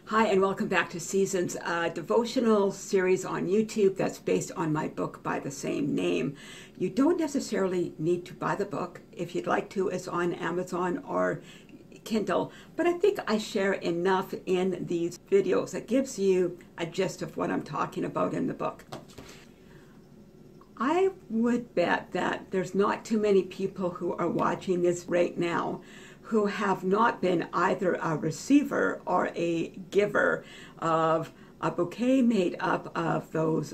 Hi, and welcome back to Seasons, a devotional series on YouTube that's based on my book by the same name. You don't necessarily need to buy the book. If you'd like to, it's on Amazon or Kindle, but I think I share enough in these videos that gives you a gist of what I'm talking about in the book. I would bet that there's not too many people who are watching this right now who have not been either a receiver or a giver of a bouquet made up of those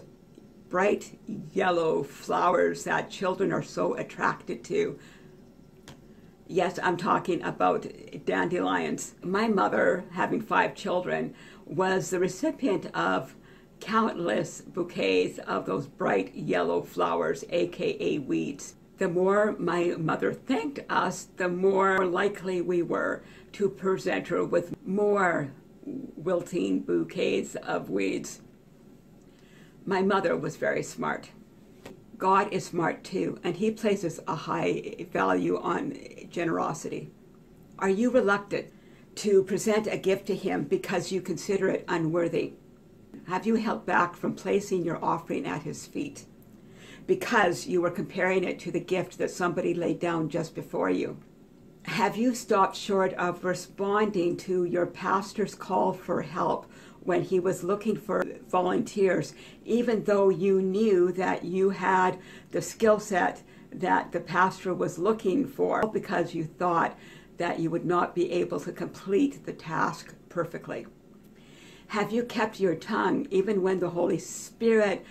bright yellow flowers that children are so attracted to. Yes, I'm talking about dandelions. My mother, having 5 children, was the recipient of countless bouquets of those bright yellow flowers, aka weeds. The more my mother thanked us, the more likely we were to present her with more wilting bouquets of weeds. My mother was very smart. God is smart too, and He places a high value on generosity. Are you reluctant to present a gift to Him because you consider it unworthy? Have you held back from placing your offering at His feet because you were comparing it to the gift that somebody laid down just before you? Have you stopped short of responding to your pastor's call for help when he was looking for volunteers, even though you knew that you had the skill set that the pastor was looking for, because you thought that you would not be able to complete the task perfectly? Have you kept your tongue even when the Holy Spirit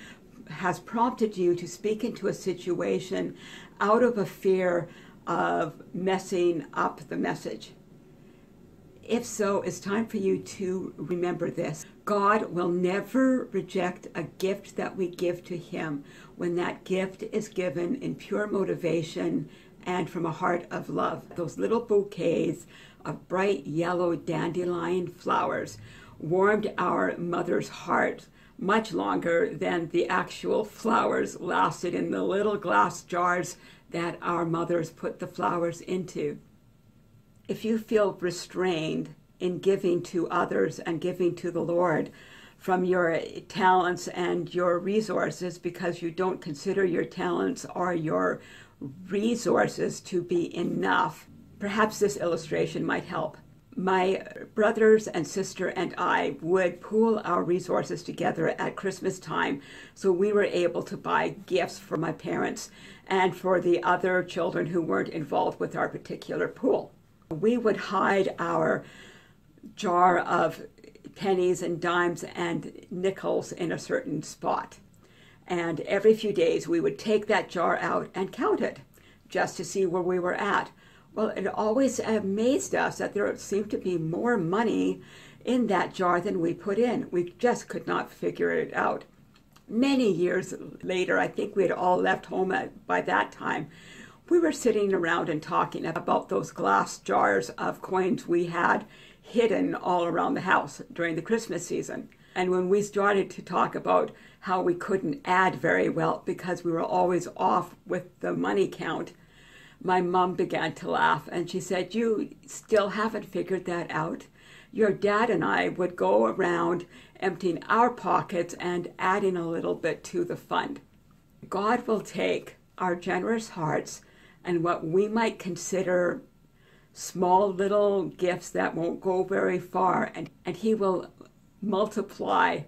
has prompted you to speak into a situation out of a fear of messing up the message? If so, it's time for you to remember this. God will never reject a gift that we give to Him when that gift is given in pure motivation and from a heart of love. Those little bouquets of bright yellow dandelion flowers warmed our mother's heart much longer than the actual flowers lasted in the little glass jars that our mothers put the flowers into. If you feel restrained in giving to others and giving to the Lord from your talents and your resources because you don't consider your talents or your resources to be enough, perhaps this illustration might help. My brothers and sister and I would pool our resources together at Christmas time, so we were able to buy gifts for my parents and for the other children who weren't involved with our particular pool. We would hide our jar of pennies and dimes and nickels in a certain spot. And every few days we would take that jar out and count it just to see where we were at. Well, it always amazed us that there seemed to be more money in that jar than we put in. We just could not figure it out. Many years later, I think we had all left home by that time, we were sitting around and talking about those glass jars of coins we had hidden all around the house during the Christmas season. And when we started to talk about how we couldn't add very well because we were always off with the money count, my mom began to laugh, and she said, "You still haven't figured that out? Your dad and I would go around emptying our pockets and adding a little bit to the fund." God will take our generous hearts and what we might consider small little gifts that won't go very far, and He will multiply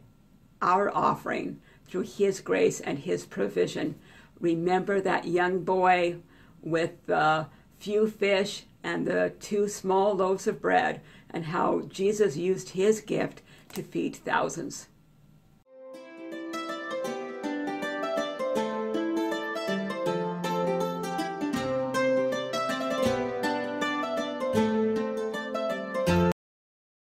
our offering through His grace and His provision. Remember that young boy with the few fish and the 2 small loaves of bread, and how Jesus used His gift to feed thousands.